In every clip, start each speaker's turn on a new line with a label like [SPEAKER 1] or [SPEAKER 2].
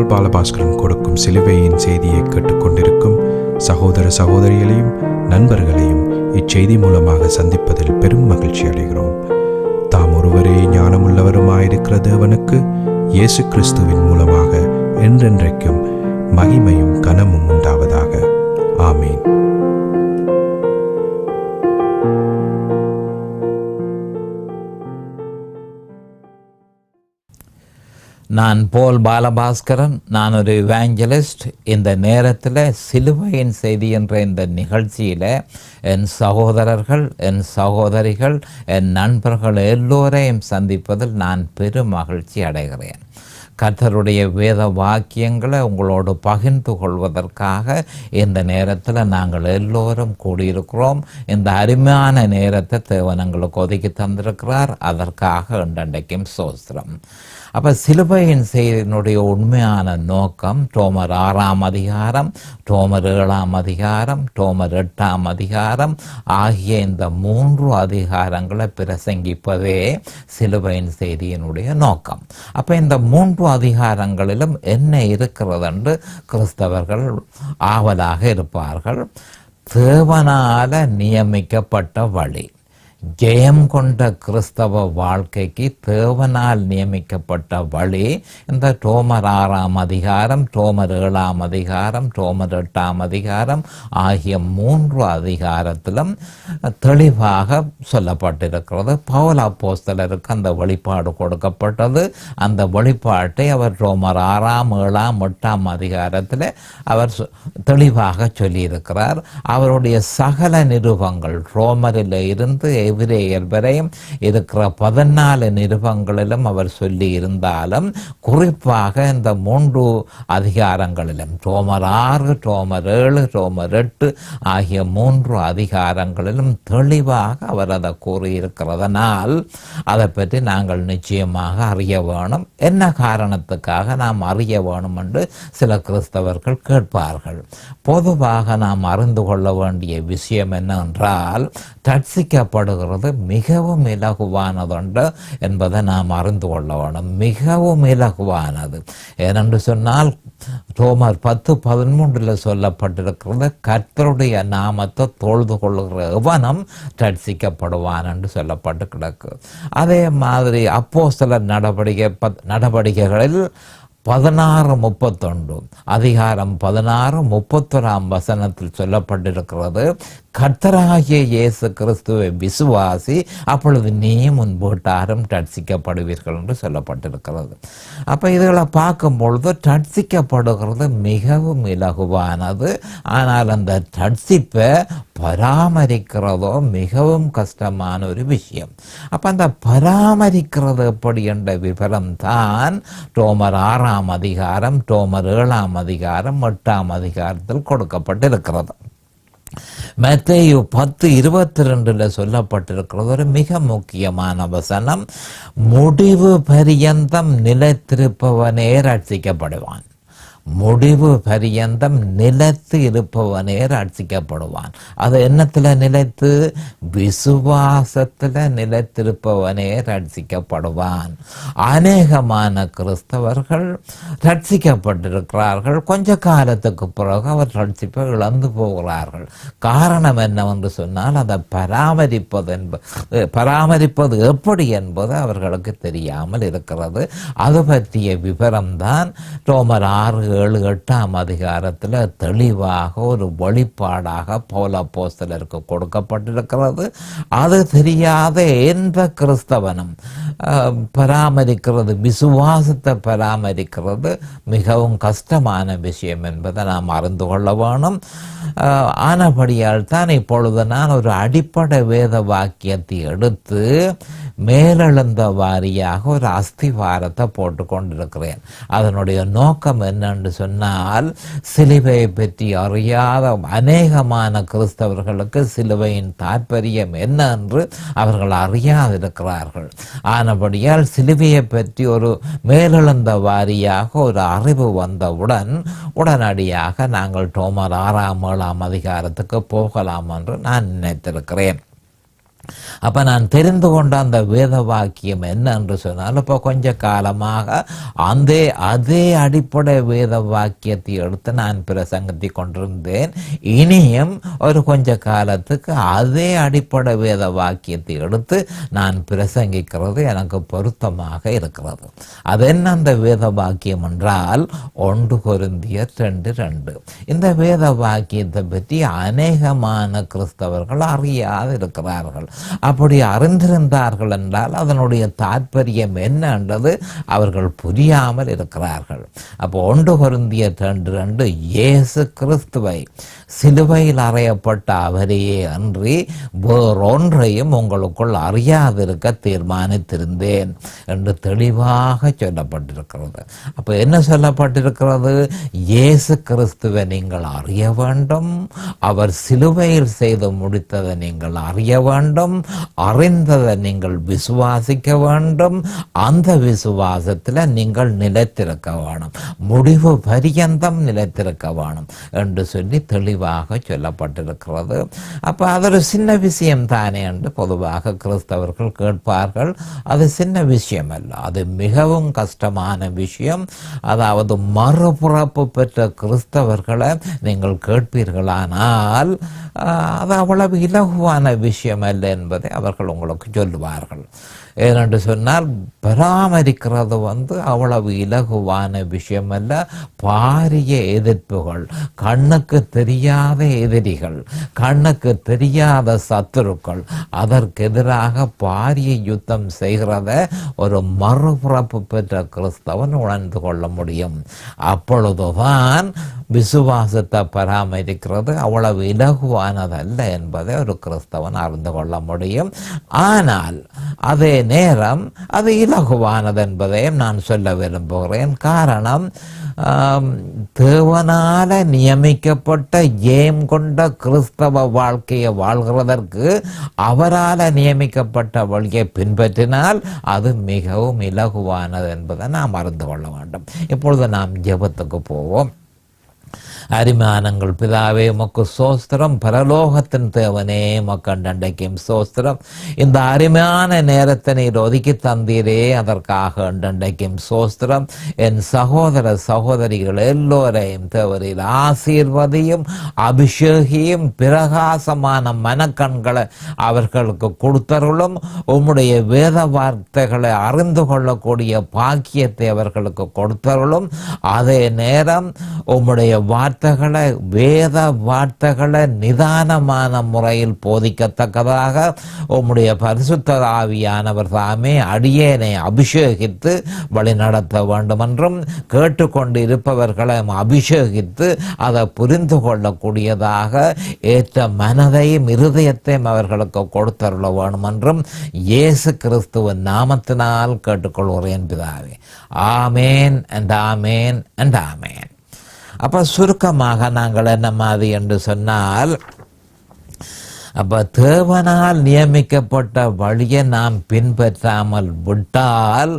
[SPEAKER 1] பால் பாலபாஸ்கரன் கொடுக்கும் சிலுவையின் செய்தியை கேட்டுக்கொண்டிருக்கும் சகோதர சகோதரிகளையும் நண்பர்களையும் இச்செய்தி மூலமாக சந்திப்பதில் பெரும் மகிழ்ச்சி அடைகிறோம். தாம் ஒருவரே ஞானமுள்ளவருமாயிருக்கிற தேவனுக்கு இயேசு கிறிஸ்துவின் மூலமாக என்றென்றைக்கும் மகிமையும் கனமும் உண்டாவதாக. ஆமீன்.
[SPEAKER 2] நான் போல் பாலபாஸ்கரன். நான் ஒரு இவாஞ்சலிஸ்ட். இந்த நேரத்தில் சிலுவையின் செய்தி என்ற இந்த நிகழ்ச்சியில் என் சகோதரர்கள், என் சகோதரிகள், என் நண்பர்கள் எல்லோரையும் சந்திப்பதில் நான் பெரும் மகிழ்ச்சி அடைகிறேன். கர்த்தருடைய வேத வாக்கியங்களை உங்களோடு பகிர்ந்து கொள்வதற்காக இந்த நேரத்தில் நாங்கள் எல்லோரும் கூடியிருக்கிறோம். இந்த அருமையான நேரத்தை தேவன் எங்களுக்கு ஒதுக்கி தந்திருக்கிறார். அதற்காக இன்றைக்கும் சோஸ்திரம். அப்போ சிலுவையின் செய்தியினுடைய உண்மையான நோக்கம் ரோமர் 6ஆம் அதிகாரம், ரோமர் 7ஆம் அதிகாரம், ரோமர் 8ஆம் அதிகாரம் ஆகிய இந்த 3 அதிகாரங்களை பிரசங்கிப்பதே சிலுவையின் செய்தியினுடைய நோக்கம். அப்போ இந்த 3 அதிகாரங்களிலும் என்ன இருக்கிறது என்று கிறிஸ்தவர்கள் ஆவலாக இருப்பார்கள். தேவனால நியமிக்கப்பட்ட வழி, ஜெயம் கொண்ட கிறிஸ்தவ வாழ்க்கைக்கு தேவனால் நியமிக்கப்பட்ட வழி இந்த ரோமர் 6ஆம் அதிகாரம், ரோமர் 7ஆம் அதிகாரம், ரோமர் 8ஆம் அதிகாரம் ஆகிய 3 அதிகாரத்திலும் தெளிவாக சொல்லப்பட்டிருக்கிறது. பவுல் அப்போஸ்தலருக்கு அந்த வெளிப்பாடு கொடுக்கப்பட்டது. அந்த வெளிப்பாட்டை அவர் ரோமர் 6ஆம் 7ஆம் 8ஆம் அதிகாரத்தில் அவர் தெளிவாக சொல்லியிருக்கிறார். அவருடைய சகல நிருபங்கள் ரோமரில் இருந்து எபிரேயர் வரையும் இருக்கிற 14 நிருபங்களிலும் அவர் சொல்லி இருந்தாலும் குறிப்பாக இந்த 3 அதிகாரங்களிலும் ரோமர் 6, ரோமர் 7, ரோமர் 8 ஆகிய 3 அதிகாரங்களிலும் தெளிவாக அவர் அதை கூறியிருக்கிறதனால் அதை பற்றி நாங்கள் நிச்சயமாக அறிய வேணும். என்ன காரணத்துக்காக நாம் அறிய வேணும் என்று சில கிறிஸ்தவர்கள் கேட்பார்கள். பொதுவாக நாம் அறிந்து கொள்ள வேண்டிய விஷயம் என்னவென்றால், ரட்சிக்கப்படுகிறது மிகவும் இலகுவானதுண்டு என்பதை நாம் அறிந்து கொள்ள வேண்டும். மிகவும் இலகுவானது. ஏனென்று சொன்னால் ரோமர் 10:13 சொல்லப்பட்டிருக்கிறது, கர்த்தருடைய நாமத்தை தொழுது கொள்ளுகிற எவனும் ரட்சிக்கப்படுவான் என்று சொல்லப்பட்டு கிடக்கு. அதே மாதிரி அப்போஸ்தலர் நடவடிக்கைகளில் 16:31 அதிகாரம் 16:31 வசனத்தில் சொல்லப்பட்டிருக்கிறது, கர்த்தராகிய இயேசு கிறிஸ்துவை விசுவாசி, அப்பொழுது நீயும் உன் வீட்டாரும் ரட்சிக்கப்படுவீர்கள் என்று சொல்லப்பட்டிருக்கிறது. அப்போ இதுகளை பார்க்கும் பொழுது ரட்சிக்கப்படுகிறது மிகவும் இலகுவானது. ஆனால் அந்த ரட்சிப்பை பராமரிக்கிறதோ மிகவும் கஷ்டமான ஒரு விஷயம். அப்போ அந்த பராமரிக்கிறது எப்படி என்ற விவரம் தான் ரோமர் 6ஆம் அதிகாரம், ரோமர் 7ஆம் அதிகாரம், 8ஆம் அதிகாரத்தில் கொடுக்கப்பட்டிருக்கிறது. மத்தேயு 10:22 சொல்லப்பட்டிருக்கிறது ஒரு மிக முக்கியமான வசனம், முடிவு பரியந்தம் நிலைத்திருப்பவனே ரட்சிக்கப்படுவான். முடிவு பரியந்தம் நிலைத்து இருப்பவனே ரட்சிக்கப்படுவான். அது என்னத்தில் நிலைத்து? விசுவாசத்தில் நிலைத்திருப்பவனே ரட்சிக்கப்படுவான். அநேகமான கிறிஸ்தவர்கள் ரட்சிக்கப்பட்டிருக்கிறார்கள். கொஞ்ச காலத்துக்கு பிறகு அவர் ரட்சிப்பை இழந்து போகிறார்கள். காரணம் என்னவென்று சொன்னால், அதை பராமரிப்பது எப்படி என்பது அவர்களுக்கு தெரியாமல் இருக்கிறது. அது பற்றிய விவரம்தான் ரோமர் 6, 7, 8ஆம் அதிகாரத்தில் தெளிவாக ஒரு வெளிப்பாடாக பவுல் அப்போஸ்தலருக்கு கொடுக்கப்பட்டிருக்கிறது. அது தெரியாத எந்த கிறிஸ்தவனும் பராமரிக்கிறது, விசுவாசத்தை பராமரிக்கிறது மிகவும் கஷ்டமான விஷயம் என்பதை நாம் அறிந்து கொள்ள வேணும். ஆனபடியால் தான் இப்பொழுது நான் ஒரு அடிப்படை வேத வாக்கியத்தை எடுத்து மேலெழுந்த வாரியாக ஒரு அஸ்திவாரத்தை போட்டு கொண்டிருக்கிறேன். அதனுடைய நோக்கம் என்னென்று சொன்னால், சிலுவையை பற்றி அறியாத அநேகமான கிறிஸ்தவர்களுக்கு சிலுவையின் தாற்பயம் என்ன என்று அவர்கள் அறியாதிருக்கிறார்கள். ஆனபடியால் சிலுவையை பற்றி ஒரு மேலெழுந்த வாரியாக ஒரு அறிவு வந்தவுடன் உடனடியாக நாங்கள் ரோமர் 6ஆம் 7ஆம் அதிகாரத்துக்கு போகலாம் என்று நான் நினைத்திருக்கிறேன். அப்போ நான் தெரிந்து கொண்ட அந்த வேத வாக்கியம் என்ன என்று சொன்னால், இப்போ கொஞ்ச காலமாக அதே அடிப்படை வேத வாக்கியத்தை எடுத்து நான் பிரசங்கத்தை கொண்டிருந்தேன். இனியும் ஒரு கொஞ்ச காலத்துக்கு அதே அடிப்படை வேத வாக்கியத்தை எடுத்து நான் பிரசங்கிக்கிறது எனக்கு பொருத்தமாக இருக்கிறது. அது என்ன அந்த வேத வாக்கியம் என்றால் 1 கொரிந்தியர் 2:2. இந்த வேத வாக்கியத்தை பற்றி அநேகமான கிறிஸ்தவர்கள் அறியாது இருக்கிறார்கள். அப்படி அறிந்திருந்தார்கள் என்றால் அதனுடைய தாற்பயம் என்ன என்றது அவர்கள் புரியாமல் இருக்கிறார்கள். அப்போ 1 கொரிந்தியர் 2:2, இயேசு கிறிஸ்துவை சிலுவையில் அறையப்பட்ட அவரையே அன்றி வேறொன்றையும் உங்களுக்குள் அறியாதிருக்க தீர்மானித்திருந்தேன் என்று தெளிவாக சொல்லப்பட்டிருக்கிறது. அப்போ என்ன சொல்லப்பட்டிருக்கிறது? இயேசு கிறிஸ்துவை நீங்கள் அறிய வேண்டும், அவர் சிலுவையில் செய்து முடித்ததை நீங்கள் அறிய வேண்டும், அறிந்ததை நீங்கள் விசுவாசிக்க வேண்டும், அந்த விசுவாசத்தில் நீங்கள் நிலைத்திருக்க வேணும், முடிவு பரியந்தம் நிலைத்திருக்க வேணும் என்று சொல்லி தெளிவாக சொல்லப்பட்டிருக்கிறது. அப்போ அது ஒரு சின்ன விஷயம் தானே என்று பொதுவாக கிறிஸ்தவர்கள் கேட்பார்கள். அது சின்ன விஷயம் அல்ல, அது மிகவும் கஷ்டமான விஷயம். அதாவது மறுபிறப்பு பெற்ற கிறிஸ்தவர்களை நீங்கள் கேட்பீர்களானால் அது அவ்வளவு இலகுவான விஷயம் அல்ல என்பதை அவர்கள் உங்களுக்கு சொல்லுவார்கள். ஏனென்று சொன்னால் பராமரிக்கிறது அவ்வளவு இலகுவான விஷயம் அல்ல. பாரிய எதிர்ப்புகள், கண்ணுக்கு தெரியாத எதிரிகள், கண்ணுக்கு தெரியாத சத்துருக்கள், அதற்கு எதிராக பாரிய யுத்தம் செய்கிறத ஒரு மறுபிறப்பு பெற்ற கிறிஸ்தவன் உணர்ந்து கொள்ள முடியும். அப்பொழுதுதான் விசுவாசத்தை பராமரிக்கிறது அவ்வளவு இலகுவானதல்ல என்பதை ஒரு கிறிஸ்தவன் அறிந்து கொள்ள முடியும். ஆனால் அதே நேரம் அது இலகுவானது என்பதையும் நான் சொல்ல விரும்புகிறேன். காரணம், தேவனால நியமிக்கப்பட்ட ஜெயம் கொண்ட கிறிஸ்தவ வாழ்க்கையை வாழ்கிறதற்கு அவரால் நியமிக்கப்பட்ட வழியை பின்பற்றினால் அது மிகவும் இலகுவானது என்பதை நாம் அறிந்து கொள்ள வேண்டும். இப்பொழுது நாம் ஜெபத்துக்கு போவோம். அரிமானங்கள் பிதாவே உமக்கு சோஸ்திரம், பரலோகத்தின் தேவனே மக்கண்டண்டைக்கும் சோஸ்திரம். இந்த அருமையான நேரத்தை நீர் ஒதுக்கி தந்தீரே, அதற்காக அண்டண்டைக்கும் சோஸ்திரம். என் சகோதர சகோதரிகள் எல்லோரையும் தேவரில் ஆசீர்வதியும், அபிஷேகியும், பிரகாசமான மனக்கண்களை அவர்களுக்கு கொடுத்தருளும். உம்முடைய வேத வார்த்தைகளை அறிந்து கொள்ளக்கூடிய பாக்கியத்தை அவர்களுக்கு கொடுத்தருளும். அதே நேரம் உம்முடைய வேத வார்த்தைகளை நிதானமான முறையில் போதிக்கத்தக்கதாக உம்முடைய பரிசுத்த ஆவியானவர் தாமே அடியேனை அபிஷேகித்து வழி நடத்த வேண்டும் என்றும், கேட்டுக்கொண்டு இருப்பவர்களை அபிஷேகித்து அதை புரிந்து கொள்ளக்கூடியதாக ஏற்ற மனதையும் இருதயத்தையும் அவர்களுக்கு கொடுத்தருள வேண்டும் என்றும் இயேசு கிறிஸ்துவின் நாமத்தினால் கேட்டுக்கொள்கிறேன் பிதாவே. ஆமேன் அண்ட் ஆமேன் அண்ட் ஆமேன். அப்போ சுருக்கமாக நாங்கள் என்ன மாதிரி என்று சொன்னால், அப்போ தேவனால் நியமிக்கப்பட்ட வழியை நாம் பின்பற்றாமல் விட்டால்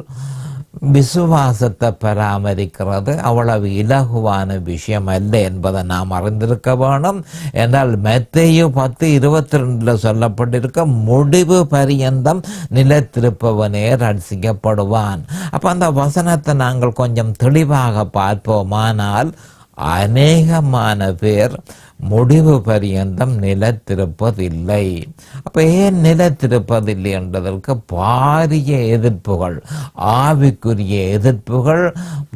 [SPEAKER 2] விசுவாசத்தை பராமரிக்கிறது அவ்வளவு இலகுவான விஷயம் அல்ல என்பதை நாம் அறிந்திருக்க வேணும். என்றால் மத்தேயு 10:22 சொல்லப்பட்டிருக்க, முடிவு பரியந்தம் நிலைத்திருப்பவனே ரட்சிக்கப்படுவான். அப்போ அந்த வசனத்தை நாங்கள் கொஞ்சம் தெளிவாக பார்ப்போமானால், அநேகமான பேர் முடிவு பரியந்தம் நிலைத்திருப்பதில்லை. அப்போ ஏன் நிலைத்திருப்பதில்லை என்றதற்கு பாரிய எதிர்ப்புகள், ஆவிக்குரிய எதிர்ப்புகள்.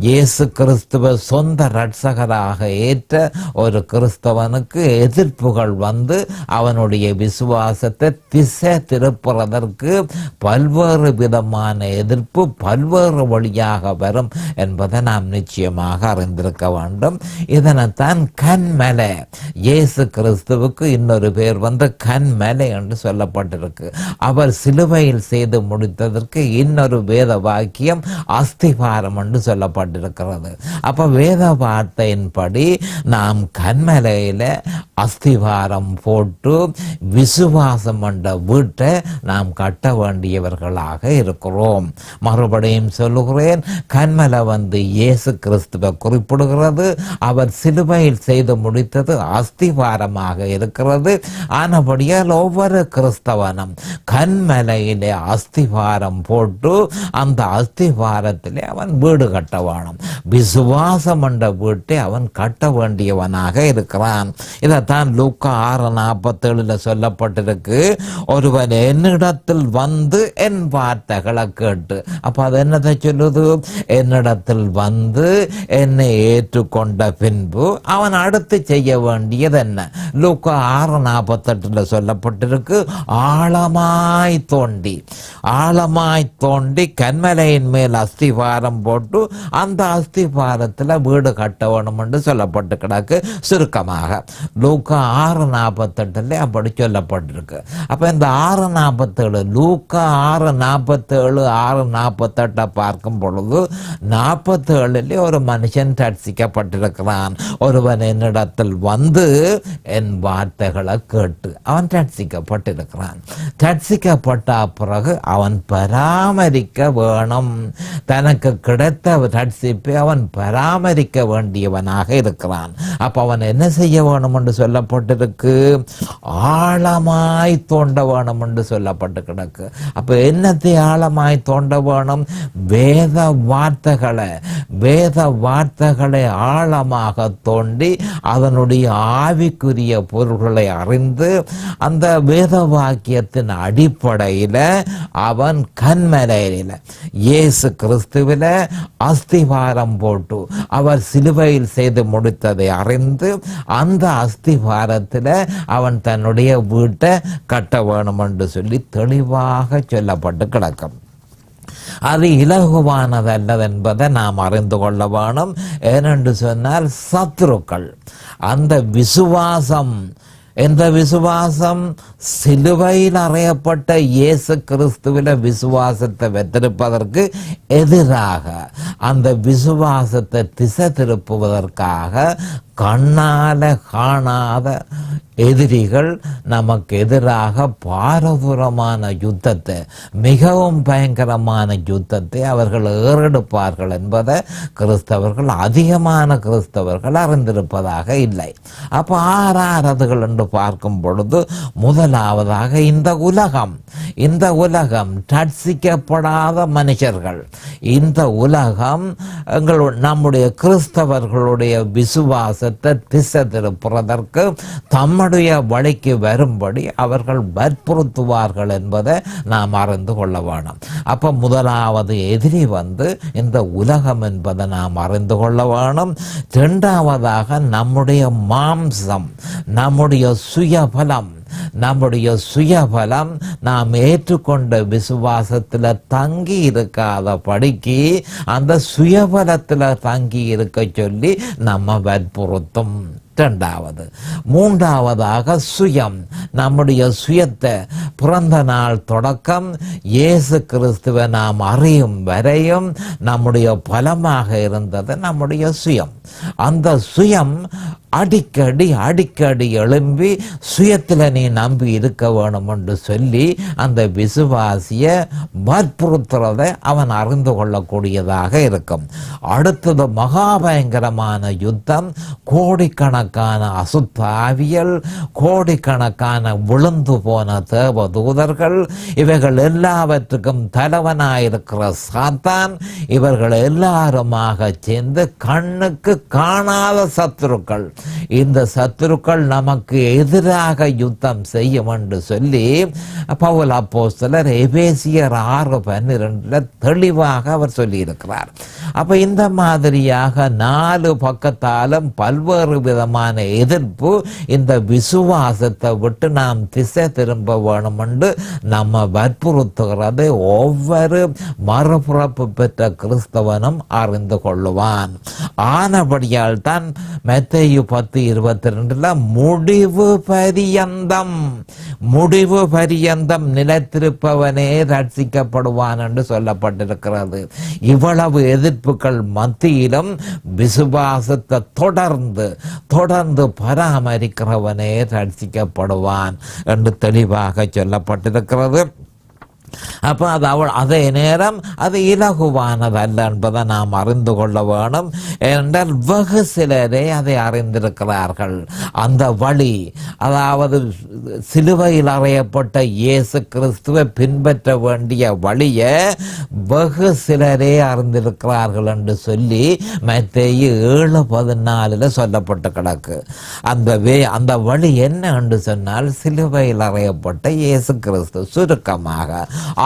[SPEAKER 2] இயேசு கிறிஸ்துவ சொந்த இரட்சகராக ஏற்ற ஒரு கிறிஸ்தவனுக்கு எதிர்ப்புகள் அவனுடைய விசுவாசத்தை திசை திருப்புறதற்கு பல்வேறு விதமான எதிர்ப்பு பல்வேறு வழியாக வரும் என்பதை நாம் நிச்சயமாக அறிந்திருக்க வேண்டும். இதனைத்தான் கண்மலை, இயேசு கிறிஸ்துவுக்கு இன்னொரு பேர் கண்மலை என்று சொல்லப்பட்டிருக்கு. அவர் சிலுவையில் செய்து முடித்ததற்கு இன்னொரு வேத வாக்கியம் அஸ்திபாரம் என்று சொல்லப்பட்டிருக்கிறது. அப்ப வேத வார்த்தையின்படி நாம் கண்மலையில அஸ்திபாரம் போட்டு விசுவாசம் என்ற வீட்டை நாம் கட்ட வேண்டியவர்களாக இருக்கிறோம். மறுபடியும் சொல்லுகிறேன், கண்மலை இயேசு கிறிஸ்துவை குறிப்பிடுகிறது. அவர் சிலுவையில் செய்து முடித்தது அஸ்திவாரமாக இருக்கிறது. ஆனபடியால் ஒவ்வொரு கிறிஸ்தவனும் கண்மலையிலே அஸ்திவாரம் போட்டு அந்த அஸ்திவாரத்திலே அவன் வீடு கட்ட வேணும். விசுவாசம் என்ற வீட்டை அவன் கட்ட வேண்டியவனாக இருக்கிறான். இதைத்தான் லூக்கா 6:47 சொல்லப்பட்டிருக்கு. ஒருவன் என்னிடத்தில் வந்து என் வார்த்தைகளை கேட்டு, அப்ப அது என்னதை சொல்லுது? என்னிடத்தில் வந்து என்னை ஏற்றுக்கொண்ட பின்பு அவன் அடுத்து செய்ய வேண்டியது என்ன? லூக்கா 6:48 சொல்லப்பட்டிருக்கு. ஆழமாய் தோண்டி கண்மலையின் மேல் அஸ்திவாரம் போட்டு அந்த அஸ்திவாரத்தில் வீடு கட்ட வேணும் என்று சொல்லப்பட்டு கிடக்கு. சுருக்கமாக லூக்கா 6:48 அப்படி சொல்லப்பட்டிருக்கு. அப்ப இந்த 6:47 லூக்கா 6:47 6:48 பார்க்கும் பொழுது 47 ஒரு மனுஷன் ரட்சிக்கப்பட்டிருக்கிறான். ஒருவன் என்னிடத்தில் வந்து என் வார்த்தைகளை கேட்டு அவன் ரட்சிக்கப்பட்டிருக்கிறான். ரட்சிக்கப்பட்ட பிறகு அவன் பராமரிக்க வேணும். தனக்கு கிடைத்த ரட்சிப்பை அவன் பராமரிக்க வேண்டியவனாக இருக்கிறான். அப்ப அவன் என்ன செய்ய வேணும் என்று சொல்லப்பட்டிருக்கு? ஆழமாய் தோண்ட வேணும் என்று சொல்லப்பட்டு கிடக்கு. அப்ப என்னத்தை ஆழமாய் தோண்ட வேணும்? வேத வார்த்தைகளை ஆழமாக தோண்டி அதனுடைய ஆவிக்குரிய பொருள்களை அறிந்து அந்த வேத வாக்கியத்தின் அடிப்படையில் அவன் கண்மலையில இயேசு கிறிஸ்துவில அஸ்திவாரம் போட்டு அவர் சிலுவையில் செய்து முடித்ததை அறிந்து அந்த அஸ்திவாரத்தில் அவன் தன்னுடைய வீட்டை கட்ட வேணும் என்று சொல்லி தெளிவாக சொல்லப்பட்டு கிடக்கும். அது இலகுவானதல்லது என்பதை நாம் அறிந்து கொள்ள வேணும். ஏனென்று சொன்னால் சத்துருக்கள் அந்த விசுவாசம், என்ற விசுவாசம் சிலுவையில் அறையப்பட்ட இயேசு கிறிஸ்துவில விசுவாசத்தை வெற்றிருப்பதற்கு எதிராக, அந்த விசுவாசத்தை திசை திருப்புவதற்காக கண்ணால காணாத எதிரிகள் நமக்கு எதிராக பாரதூரமான யுத்தத்தை, மிகவும் பயங்கரமான யுத்தத்தை அவர்கள் ஏறெடுப்பார்கள் என்பதை அதிகமான கிறிஸ்தவர்கள் அறிந்திருப்பதாக இல்லை. அப்போ ஆறாரதுகள் என்று பார்க்கும் பொழுது முதலாவதாக இந்த உலகம் ரட்சிக்கப்படாத மனுஷர்கள், இந்த உலகம் நம்முடைய கிறிஸ்தவர்களுடைய விசுவாசத்தை திசை திருப்புவதற்கு தம்முடைய வழிக்கு வரும்படி அவர்கள் வற்புறுத்துவார்கள் என்பதை நாம் அறிந்து கொள்ள வேணும். அப்ப முதலாவது எதிரி இந்த உலகம் என்பதை நாம் அறிந்து கொள்ள வேணும். இரண்டாவதாக நம்முடைய மாம்சம், நம்முடைய சுயபலம் நாம் ஏற்றுக்கொண்ட விசுவாசத்தில் தங்கி இருக்காத படிக்கு அந்த சுயபலத்தில் தங்கி இருக்க சொல்லி நம்ம வற்புறுத்தும். மூன்றாவதாக நம்முடைய சுயத்தை பிறந்த நாள் தொடக்கம் இயேசு கிறிஸ்துவை நாம் அறியும் வரையும் நம்முடைய பலமாக இருந்தது நம்முடைய சுயம். அந்த சுயம் அடிக்கடி எழும்பி சுயத்தில் நீ நம்பி இருக்க வேணும் என்று சொல்லி அந்த விசுவாசிய வற்புறுத்துறதை அவன் அறிந்து கொள்ளக்கூடியதாக இருக்கும். அடுத்தது மகாபயங்கரமான யுத்தம், கோடிக்கணக்கான அசுத்தாவியல், கோடிக்கணக்கான விழுந்து போன தேவதூதர்கள், இவைகள் எல்லாவற்றுக்கும் தலைவனாயிருக்கிற சாத்தான், இவர்கள் எல்லாருமாக சேர்ந்து கண்ணுக்கு காணாத சத்துருக்கள். இந்த சத்துருக்கள் நமக்கு எதிராக யுத்தம் செய்யும் என்று சொல்லி பவுல் அப்போஸ்தலர் எபேசியர் 6:12 தெளிவாக அவர் சொல்லி இருக்கிறார். அப்ப இந்த மாதிரியாக 4 பக்கத்தாலும் பல்வேறு விதமான எதிர்ப்பு இந்த விசுவாசத்தை விட்டு நாம் திசை திரும்ப வேணும் என்று நம்ம வற்புறுத்துகிறது ஒவ்வொரு மறுபிறப்பு பெற்ற கிறிஸ்தவனும் அறிந்து கொள்ளுவான். ஆனபடியால் தான் மத்தேயு 10:22 முடிவு பரியந்தம் நிலைத்திருப்பவனே ரட்சிக்கப்படுவான் என்று சொல்லப்பட்டிருக்கிறது. இவ்வளவு எதிர்ப்புகள் மத்தியிலும் விசுவாசத்தை தொடர்ந்து பராமரிக்கிறவனே ரட்சிக்கப்படுவான் என்று தெளிவாக சொல்லப்பட்டிருக்கிறது. அப்போ அது அதே நேரம் அது இலகுவானதல்ல என்பதை நாம் அறிந்து கொள்ள வேணும். என்றால் வெகு சிலரே அதை அறிந்திருக்கிறார்கள். அந்த வழி, அதாவது சிலுவையில் அறையப்பட்ட இயேசு கிறிஸ்துவை பின்பற்ற வேண்டிய வழியை வெகு சிலரே அறிந்திருக்கிறார்கள் என்று சொல்லி மத்தேயு 7:14 சொல்லப்பட்டு கிடக்கு. அந்த வழி என்ன என்று சொன்னால் சிலுவையில் அறையப்பட்ட இயேசு கிறிஸ்து. சுருக்கமாக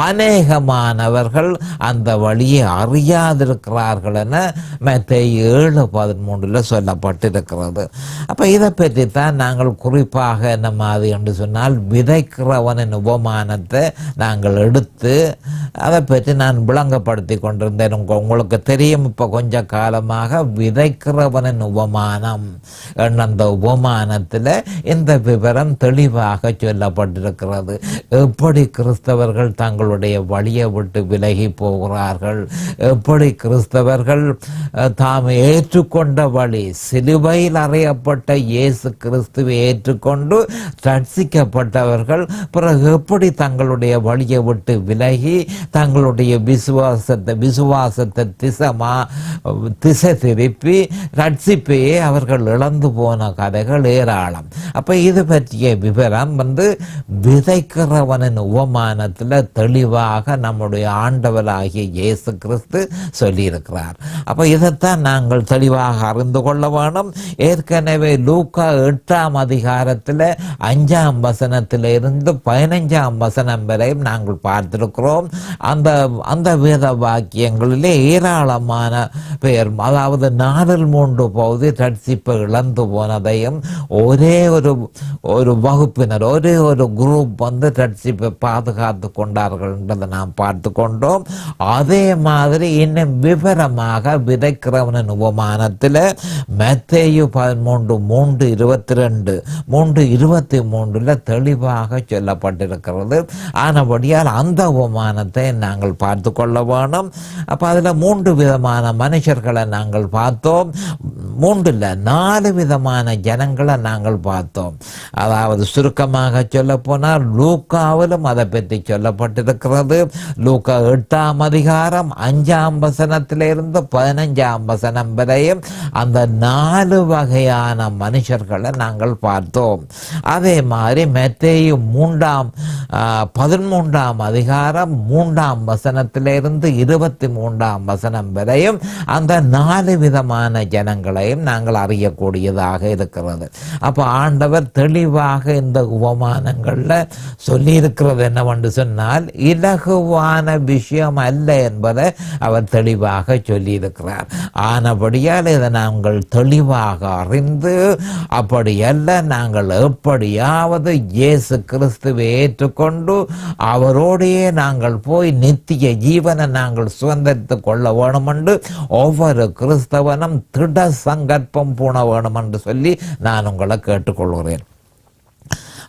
[SPEAKER 2] அநேகமானவர்கள் அந்த வழியை அறியாதிருக்கிறார்கள் என மத்தேயு 7:13 சொல்லப்பட்டிருக்கிறது. அப்போ இதை பற்றித்தான் நாங்கள் குறிப்பாக என்ன மாதிரி என்று சொன்னால் விதைக்கிறவனின் உபமானத்தை நாங்கள் எடுத்து அதை பற்றி நான் விளங்கப்படுத்தி கொண்டிருந்தேன். உங்களுக்கு தெரியும், இப்போ கொஞ்ச காலமாக விதைக்கிறவனின் உபமானம் என்ற அந்த உபமானத்தில் இந்த விவரம் தெளிவாக சொல்லப்பட்டிருக்கிறது. எப்படி கிறிஸ்தவர்கள் தங்களுடைய வழியை விட்டு விலகி போகிறார்கள், எப்படி கிறிஸ்தவர்கள் தாம் ஏற்றுக்கொண்ட வழி சிலுவையில் அறையப்பட்ட இயேசு கிறிஸ்துவை ஏற்றுக்கொண்டு ரட்சிக்கப்பட்டவர்கள் பிறகு எப்படி தங்களுடைய வழியை விட்டு விலகி தங்களுடைய விசுவாசத்தை திசை திருப்பி ரட்சிப்பையே அவர்கள் இழந்து போன கதைகள் ஏராளம். அப்ப இது பற்றிய விவரம் விதைக்கிறவனின் உபமானத்தில் தெளிவாக நம்முடைய ஆண்டவராகிய இயேசு கிறிஸ்து சொல்லியிருக்கிறார். அப்போ இதைத்தான் நாங்கள் தெளிவாக அறிந்து கொள்ள வேணும். ஏற்கனவே லூக்கா 8ஆம் அதிகாரத்தில் 5ஆம் வசனத்திலிருந்து 15ஆம் வசனம் வரையும் நாங்கள் பார்த்திருக்கிறோம். அந்த வேத வாக்கியங்களிலே ஏராளமான பேர், அதாவது 4/3 பகுதி ரட்சிப்பை இழந்து போனதையும் ஒரே ஒரு வகுப்பினர், ஒரே ஒரு குரூப் ரட்சிப்பை பாதுகாத்து கொண்டார்கள் என்றதை நாம் பார்த்து கொண்டோம். அதே மாதிரி இன்னும் விவரமாக விதைக்கிறவனின் உபமானத்தில் மத்தேயு 13:3-22, 3:23 தெளிவாக சொல்லப்பட்டிருக்கிறது. ஆனபடியால் அந்த உபமானத்தை நாங்கள் பார்த்து கொள்ள வேணும். அப்போ அதில் 3 விதமான மனுஷர்களை நாங்கள் பார்த்தோம். 3 இல்லை, 4 விதமான ஜனங்களை நாங்கள் பார்த்தோம். அதாவது சுருக்கமாக சொல்ல போனால் லூக்காவிலும் அதை பற்றி சொல்லப்பட்டிருக்கிறது. லூக்கா 8ஆம் அதிகாரம் 5ஆம் வசனத்திலிருந்து 15ஆம் வசனம் வரையும் அந்த 4 வகையான மனுஷர்களை நாங்கள் பார்த்தோம். அதே மாதிரி மத்தேயு 13ஆம் அதிகாரம் 3ஆம் வசனத்திலிருந்து 23ஆம் வசனம் வரையும் அந்த 4 விதமான ஜனங்களையும் நாங்கள் அறியக்கூடியதாக இருக்கிறது. அப்போ ஆண்டவர் தெளிவாக இந்த உபமானங்கள்ல சொல்லி இருக்கிறது என்னவென்று சொன்னால் இலகுவான விஷயம் அல்ல என்பதை அவர் தெளிவாக சொல்லி இருக்கிறார். ஆனபடியால் இதை நாங்கள் தெளிவாக அறிந்து அப்படியல்ல, நாங்கள் எப்படியாவது இயேசு கிறிஸ்துவை ஏற்றுக்கொண்டு அவரோடையே நாங்கள் போய் நித்திய ஜீவனை நாங்கள் சுதந்திரித்து கொள்ள வேணும் என்று ஒவ்வொரு கிறிஸ்தவனும் திட சங்கற்பம் பூண வேணும் என்று சொல்லி நான் உங்களை கேட்டுக்கொள்கிறேன்.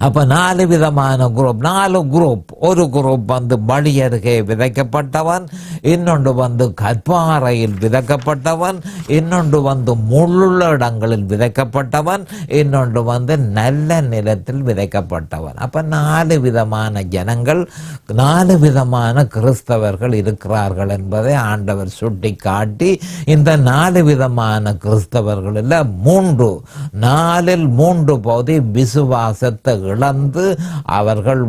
[SPEAKER 2] அப்போ 4 விதமான குரூப், 4 குரூப். ஒரு குரூப் வழி அருகே விதைக்கப்பட்டவன், இன்னொன்று கற்பாறையில் விதைக்கப்பட்டவன், இன்னொன்று முள்ளுள்ள இடங்களில் விதைக்கப்பட்டவன், இன்னொன்று நல்ல நிலத்தில் விதைக்கப்பட்டவன். அப்போ 4 விதமான ஜனங்கள், 4 விதமான கிறிஸ்தவர்கள் இருக்கிறார்கள் என்பதை ஆண்டவர் சுட்டி காட்டி இந்த 4 விதமான கிறிஸ்தவர்களில் 4/3 பகுதி விசுவாசத்தை இழந்து அவர்கள்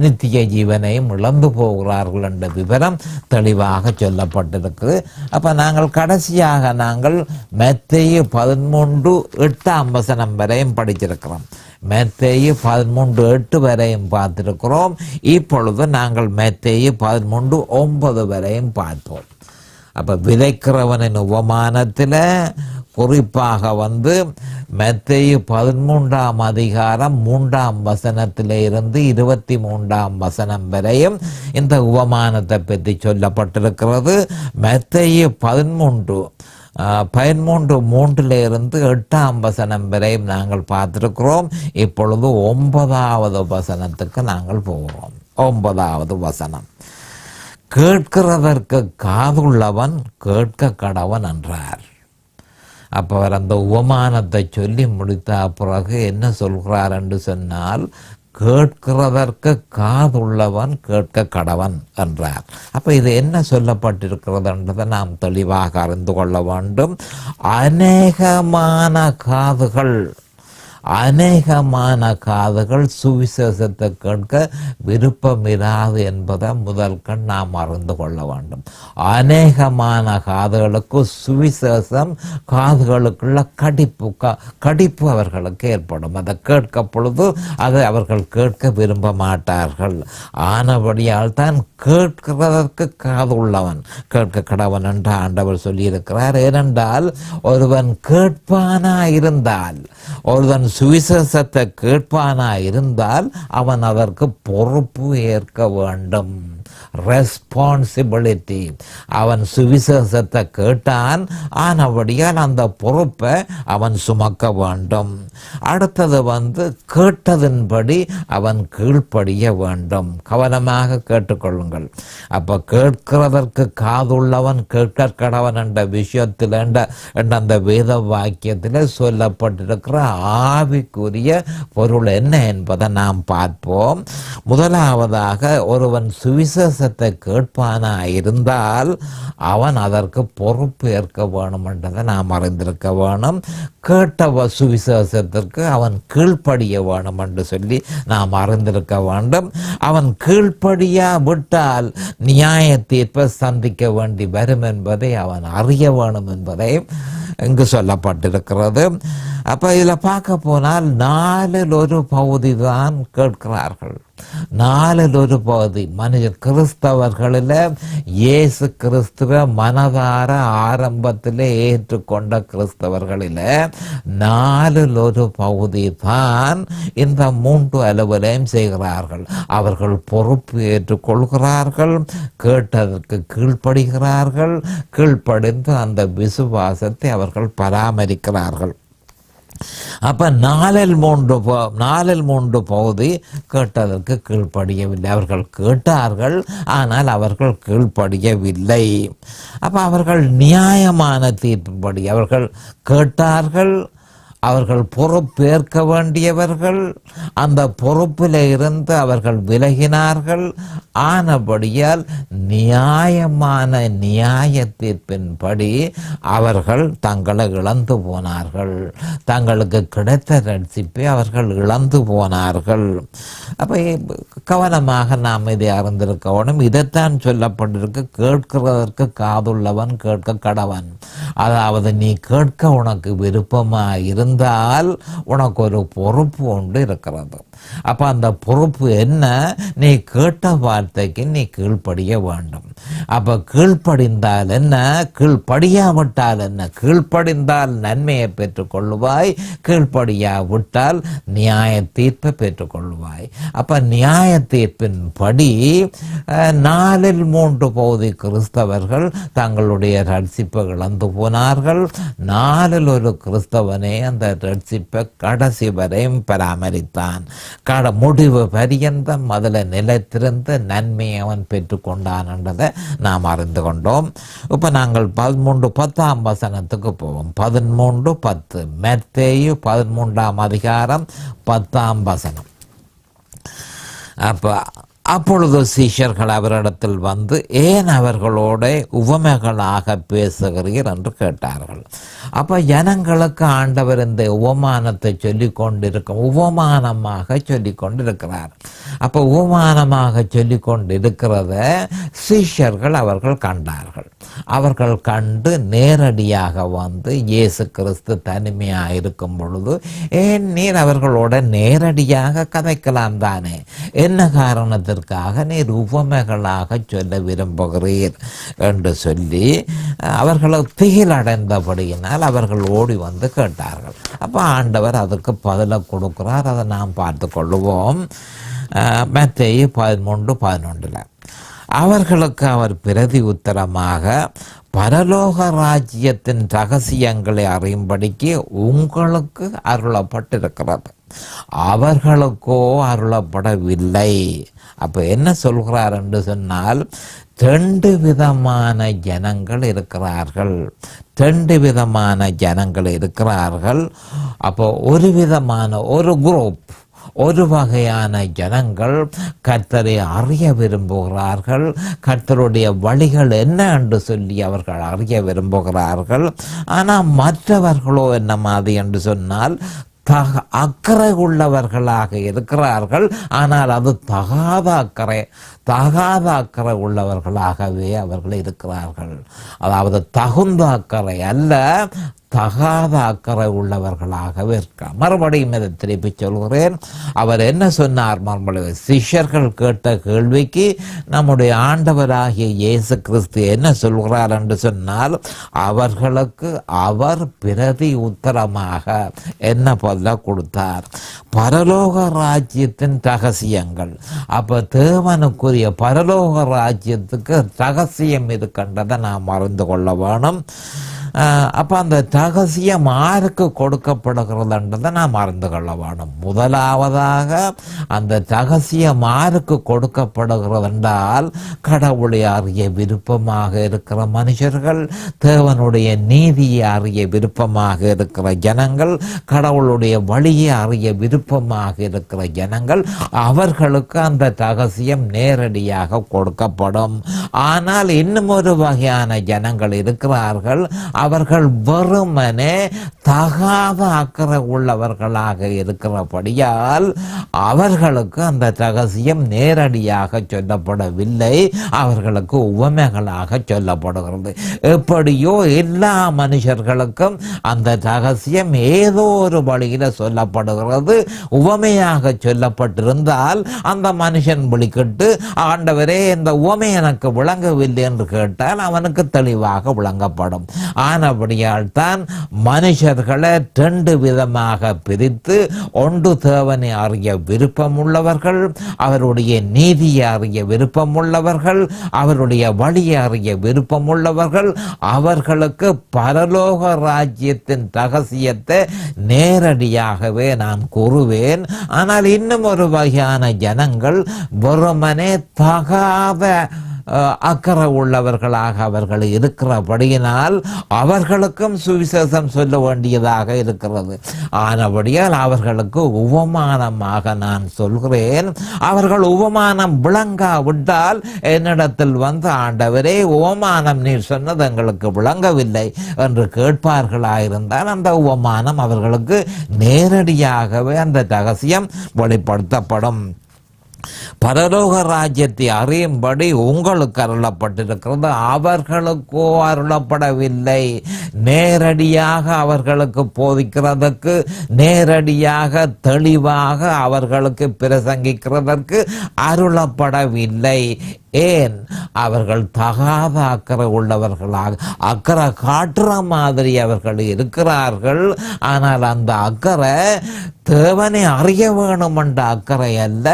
[SPEAKER 2] நித்திய ஜீவனையும் இழந்து போகிறார்கள் என்ற விவரம் தெளிவாக சொல்லப்பட்டிருக்கு. அப்ப நாங்கள் கடைசியாக மத்தேயு 13:8 வசனம் வரையும் படிச்சிருக்கிறோம். மத்தேயு 13:8 வரையும் பார்த்திருக்கிறோம். இப்பொழுது நாங்கள் மத்தேயு 13:9 வரையும் பார்ப்போம். அப்ப விதைக்கிறவனின் உபமானத்தில் குறிப்பாக மத்தேயு 13ஆம் அதிகாரம் 3ஆம் வசனத்திலிருந்து 23ஆம் வசனம் வரையும் இந்த உபமானத்தை பற்றி சொல்லப்பட்டிருக்கிறது. மத்தேயு 13:3 8ஆம் வசனம் வரையும் நாங்கள் பார்த்திருக்கிறோம். இப்பொழுது 9வது வசனத்துக்கு நாங்கள் போகிறோம். 9வது வசனம், கேட்கிறதற்கு காதுள்ளவன் கேட்க கடவன் என்றார். அப்போ அவர் அந்த உபமானத்தை சொல்லி முடித்த பிறகு என்ன சொல்கிறார் என்று சொன்னால், கேட்கிறதற்கு காதுள்ளவன் கேட்க கடவன் என்றார். அப்ப இது என்ன சொல்லப்பட்டிருக்கிறது என்றதை நாம் தெளிவாக அறிந்து கொள்ள வேண்டும். அநேகமான காதுகள் சுவிசேஷத்தை கேட்க விருப்பமிராது என்பதை முதல் கண் நாம் அறிந்து கொள்ள வேண்டும். அநேகமான காதுகளுக்கு சுவிசேஷம் காதுகளுக்குள்ள கடிப்பு அவர்களுக்கு ஏற்படும். அதை கேட்க பொழுது அதை அவர்கள் கேட்க விரும்ப மாட்டார்கள். ஆனபடியால் தான் கேட்கிறதற்கு காது உள்ளவன் கேட்க கடவன் என்று ஆண்டவர் சொல்லியிருக்கிறார். ஏனென்றால் ஒருவன் கேட்பானா இருந்தால், ஒருவன் சுவிசேஷத்தை கேட்பானா இருந்தால் அவன் அதற்கு பொறுப்பு ஏற்க வேண்டும். ரெஸ்பான்சிபிலிட்டி. அவன் சுவிசேஷத்தை கேட்டான், ஆனபடியால் அந்த பொறுப்பை அவன் சுமக்க வேண்டும். அடுத்தது கேட்டதின்படி அவன் கீழ்ப்படிய வேண்டும். கவனமாக கேட்டுக்கொள்ளுங்கள். அப்ப கேட்கிறதற்கு காதுள்ளவன் கேட்க கடவன் என்ற விஷயத்தில் அந்த வேத வாக்கியத்தில் சொல்லப்பட்டிருக்கிற ஆவிக்குரிய பொருள் என்ன என்பதை நாம் பார்ப்போம். முதலாவதாக, ஒருவன் சுவிசேஷத்தை கேட்பானா இருந்தால் அவன் அதற்கு பொறுப்பு ஏற்க வேணும் என்றதை நாம் அறிந்திருக்க வேணும். கேட்ட சுவிசேஷத்திற்கு அவன் கீழ்ப்படிய வேணும் என்று சொல்லி நாம் அறிந்திருக்க வேண்டும். அவன் கீழ்ப்படியா விட்டால் நியாய தீர்ப்பை சந்திக்க வேண்டி வரும் என்பதை அவன் அறிய வேணும் என்பதை இங்கு சொல்லப்பட்டிருக்கிறது. அப்ப இதில் பார்க்க போனால் 4 பகுதி தான் கேட்கிறார்கள். 4 பகுதி கிறிஸ்தவர்களில் இயேசு கிறிஸ்துவ மனதார ஆரம்பத்தில் ஏற்றுக்கொண்ட கிறிஸ்தவர்களில் 4 பகுதி தான் இந்த 3 அலுவலையும் செய்கிறார்கள். அவர்கள் பொறுப்பு ஏற்றுக்கொள்கிறார்கள், கேட்டதற்கு கீழ்ப்படுகிறார்கள், கீழ்ப்படிந்து அந்த விசுவாசத்தை அவர்கள் பராமரிக்கிறார்கள். அப்ப 4 பகுதி கேட்டதற்கு கீழ்ப்படியவில்லை. அவர்கள் கேட்டார்கள், ஆனால் அவர்கள் கீழ்ப்படியவில்லை. அப்ப அவர்கள் நியாயமான தீர்ப்புப்படி அவர்கள் கேட்டார்கள், அவர்கள் பொறுப்பேற்க வேண்டியவர்கள், அந்த பொறுப்பில் இருந்து அவர்கள் விலகினார்கள். ஆனபடியால் நியாயமான நியாய தீர்ப்பின்படி அவர்கள் தங்களை இழந்து போனார்கள். தங்களுக்கு கிடைத்த ரட்சிப்பை அவர்கள் இழந்து போனார்கள். அப்போ கவனமாக நாம் இதை அறிந்திருக்கணும். இதைத்தான் சொல்லப்பட்டிருக்கு, கேட்கிறதற்கு காதுள்ளவன் கேட்க கடவன். அதாவது நீ கேட்க உனக்கு விருப்பமாக இருந்தால் உனக்கு ஒரு பொறுப்பு ஒன்று இருக்கிறது. அப்ப அந்த பொறுப்பு என்ன? நீ கேட்ட வார்த்தைக்கு நீ கீழ்ப்படிய வேண்டும். அப்ப கீழ்ப்படிந்தால் என்ன, கீழ்ப்படியாவிட்டால் என்ன? கீழ்ப்படிந்தால் நன்மையை பெற்றுக்கொள்ளுவாய், கீழ்ப்படியாவிட்டால் நியாய தீர்ப்பை பெற்றுக்கொள்ளுவாய். அப்ப நியாய தீர்ப்பின் படி 4/3 பகுதி கிறிஸ்தவர்கள் தங்களுடைய ரட்சிப்பை இழந்து போனார்கள். 4 கிறிஸ்தவனே அந்த ரட்சிப்பை கடைசி வரையும் பராமரித்தான். முடிவு பரியந்தம் அதில் நிலைத்திருந்த நன்மையை அவன் பெற்றுக்கொண்டான் என்றதை நாம் அறிந்து கொண்டோம். இப்போ நாங்கள் 13:10 வசனத்துக்கு போவோம். 13:10 மத்தேயு 13ஆம் அதிகாரம் 10ஆம் வசனம். அப்பொழுது சீஷர்கள் அவரிடத்தில் வந்து, ஏன் அவர்களோட உவமைகளாக பேசுகிறீர் என்று கேட்டார்கள். அப்ப ஜனங்களுக்கு ஆண்டவர் இந்த உவமானத்தை சொல்லிக் கொண்டிருக்க உவமானமாக சொல்லிக் கொண்டிருக்கிறார். அப்ப உவமானமாக சொல்லிக் கொண்டிருக்கிறத சீஷர்கள் அவர்கள் கண்டார்கள். அவர்கள் கண்டு நேரடியாக வந்து இயேசு கிறிஸ்து தனிமையாக இருக்கும் பொழுது, ஏன் நீர் அவர்களோட நேரடியாக கதைக்கலாம் தானே, என்ன காரணத்திற்காக நீர் உவமைகளாக சொல்ல விரும்புகிறீர் என்று சொல்லி அவர்களை திகிலடைந்தபடியினால் அவர்கள் ஓடி வந்து கேட்டார்கள். அப்போ ஆண்டவர் அதற்கு பதிலை கொடுக்கிறார். அதை நாம் பார்த்து கொள்ளுவோம். மத்தேயு 13:11 அவர்களுக்கு அவர் பிரதி உத்தரமாக, பரலோக ராஜ்யத்தின் ரகசியங்களை அறியும்படிக்கு உங்களுக்கு அருளப்பட்டிருக்கிறது, அவர்களுக்கோ அருளப்படவில்லை. அப்ப என்ன சொல்கிறார் என்று சொன்னால், 2 விதமான ஜனங்கள் இருக்கிறார்கள். 2 விதமான ஜனங்கள் இருக்கிறார்கள். அப்போ ஒரு விதமான ஒரு குரூப், ஒரு வகையான ஜனங்கள் கர்த்தரை அறிய விரும்புகிறார்கள், கர்த்தருடைய வழிகள் என்ன என்று சொல்லி அவர்கள் அறிய விரும்புகிறார்கள். ஆனால் மற்றவர்களோ என்ன மாதிரி என்று சொன்னால் அக்கறை உள்ளவர்களாக இருக்கிறார்கள். ஆனால் அது தகாத அக்கறை உள்ளவர்களாகவே அவர்கள் இருக்கிறார்கள். அதாவது தகுந்த அக்கறை அல்ல, தகாத அக்கறை உள்ளவர்களாகவே இருக்கார். மறுபடியும் இதை திருப்பி சொல்கிறேன். அவர் என்ன சொன்னார்? மறுபடியும் சிஷ்யர்கள் கேட்ட கேள்விக்கு நம்முடைய ஆண்டவராகிய இயேசு கிறிஸ்து என்ன சொல்கிறார் என்று சொன்னால், அவர்களுக்கு அவர் பிரதி உத்தரமாக என்ன பதில கொடுத்தார்? பரலோக ராஜ்யத்தின் ரகசியங்கள். அப்ப தேவனுக்குரிய பரலோக ராஜ்யத்துக்கு ரகசியம் இருக்கின்றதை நாம் அறிந்து கொள்ள வேணும். அப்போ அந்த ரகசியம் யாருக்கு கொடுக்கப்படுகிறதுன்றதை நாம் அறிந்து கொள்ள வேணும். முதலாவதாக அந்த ரகசியம் யாருக்கு கொடுக்கப்படுகிறது என்றால், கடவுளை அறிய விருப்பமாக இருக்கிற மனுஷர்கள், தேவனுடைய நீதியை அறிய விருப்பமாக இருக்கிற ஜனங்கள், கடவுளுடைய வழியை அறிய விருப்பமாக இருக்கிற ஜனங்கள், அவர்களுக்கு அந்த ரகசியம் நேரடியாக கொடுக்கப்படும். ஆனால் இன்னும் ஒரு வகையான ஜனங்கள் இருக்கிறார்கள். அவர்கள் வெறுமனே தகாத அக்கறை உள்ளவர்களாக இருக்கிறபடியால் அவர்களுக்கு அந்த ரகசியம் நேரடியாக சொல்லப்படவில்லை, அவர்களுக்கு உவமைகளாக சொல்லப்படுகிறது. எப்படியோ எல்லா மனுஷர்களுக்கும் அந்த ரகசியம் ஏதோ ஒரு வழியில சொல்லப்படுகிறது. உவமையாக சொல்லப்பட்டிருந்தால் அந்த மனுஷன் விழிக்கிட்டு, ஆண்டவரே இந்த உவமை எனக்கு விளங்கவில்லை என்று கேட்டால் அவனுக்கு தெளிவாக விளங்கப்படும். ஆனபடியால் தான் மனுஷர்களை ரெண்டு விதமாக பிரித்து, ஒன்று தேவனை அறிய விருப்பம் உள்ளவர்கள், அவருடைய நீதியை அறிய விருப்பம் உள்ளவர்கள், அவருடைய வழியை அறிய விருப்பம் உள்ளவர்கள், அவர்களுக்கு பரலோக ராஜ்யத்தின் ரகசியத்தை நேரடியாகவே நான் கூறுவேன். ஆனால் இன்னும் ஒரு வகையான ஜனங்கள் வெறுமனே தகாத அக்கறை உள்ளவர்களாக அவர்கள் இருக்கிறபடியினால் அவர்களுக்கும் சுவிசேஷம் சொல்ல வேண்டியதாக இருக்கிறது. ஆனபடியால் அவர்களுக்கு உவமானமாக நான் சொல்கிறேன். அவர்கள் உவமானம் விளங்காவிட்டால் என்னிடத்தில் வந்து, ஆண்டவரே உவமானம் நீர் சொன்னது எங்களுக்கு விளங்கவில்லை என்று கேட்பார்களாயிருந்தால் அந்த உவமானம் அவர்களுக்கு நேரடியாகவே அந்த ரகசியம் வெளிப்படுத்தப்படும். பரலோக ராஜ்யத்தை அறியும்படி உங்களுக்கு அருளப்பட்டிருக்கிறது, அவர்களுக்கோ அருளப்படவில்லை. நேரடியாக அவர்களுக்கு போதிக்கிறதற்கு, நேரடியாக தெளிவாக அவர்களுக்கு பிரசங்கிக்கிறதற்கு அருளப்படவில்லை. ஏன்? அவர்கள் தகாத அக்கறை உள்ளவர்களாக, அக்கறை காட்டுற மாதிரி அவர்கள் இருக்கிறார்கள். ஆனால் அந்த அக்கறை தேவனை அறிய வேணும் என்ற அக்கறை அல்ல,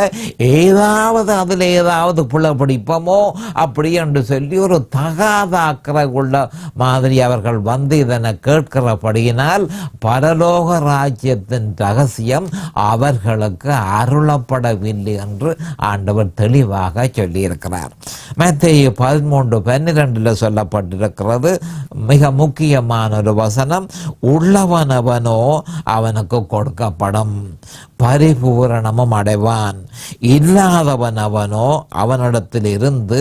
[SPEAKER 2] ஏதாவது அதில் ஏதாவது பிடிப்போமோ அப்படி என்று சொல்லி ஒரு தகாத அக்கறை உள்ள மாதிரி அவர்கள் வந்து இதனை கேட்கிறபடியினால் பரலோக ராஜ்யத்தின் ரகசியம் அவர்களுக்கு அருளப்படவில்லை என்று ஆண்டவர் தெளிவாக சொல்லியிருக்கிறார். மத்தேயு 13:12 சொல்லப்பட்டிருக்கிறது மிக முக்கியமான ஒரு வசனம், உள்ளவனவனோ அவனுக்கு கொடுக்கப்படும், பரிபூரணமும் அடைவான். இல்லாதவன் அவனோ அவனிடத்தில் இருந்து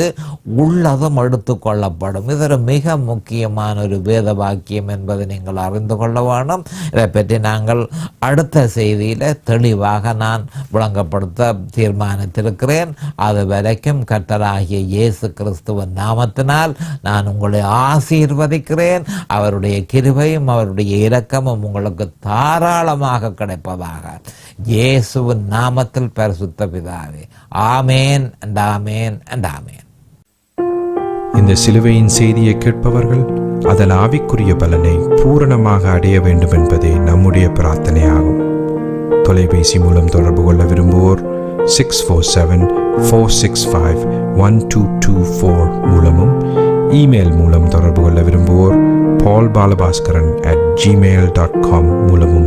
[SPEAKER 2] உள்ளதும் எடுத்து கொள்ளப்படும். இது ஒரு மிக முக்கியமான ஒரு வேத வாக்கியம் என்பதை நீங்கள் அறிந்து கொள்ள வேண்டும். இதை பற்றி நாங்கள் அடுத்த செய்தியில் தெளிவாக நான் விளங்கப்படுத்த தீர்மானித்திருக்கிறேன். அது வரைக்கும் கர்த்தராகிய இயேசு கிறிஸ்துவின் நாமத்தினால் நான் உங்களை ஆசீர்வதிக்கிறேன். அவருடைய கிருபையும் அவருடைய இரக்கமும் உங்களுக்கு தாராளமாக கிடைப்பதாக இயேசுவின் நாமத்தில் பரிசுத்த பிதாவே. ஆமேன் and ஆமேன் and ஆமேன்.
[SPEAKER 1] இந்த சிலுவையின் செய்தியை கேட்பவர்கள் அதன் ஆவிக்குரிய பலனை பூரணமாக அடைய வேண்டும் என்பதே நம்முடைய பிரார்த்தனையாகும். தொலைபேசி மூலம் தொடர்பு கொள்ள விரும்புவோர் 647-465-1224 மூலமும், இமெயில் மூலம் தொடர்பு கொள்ள விரும்புவோர் paulbalabhaskaran@gmail.com மூலமும்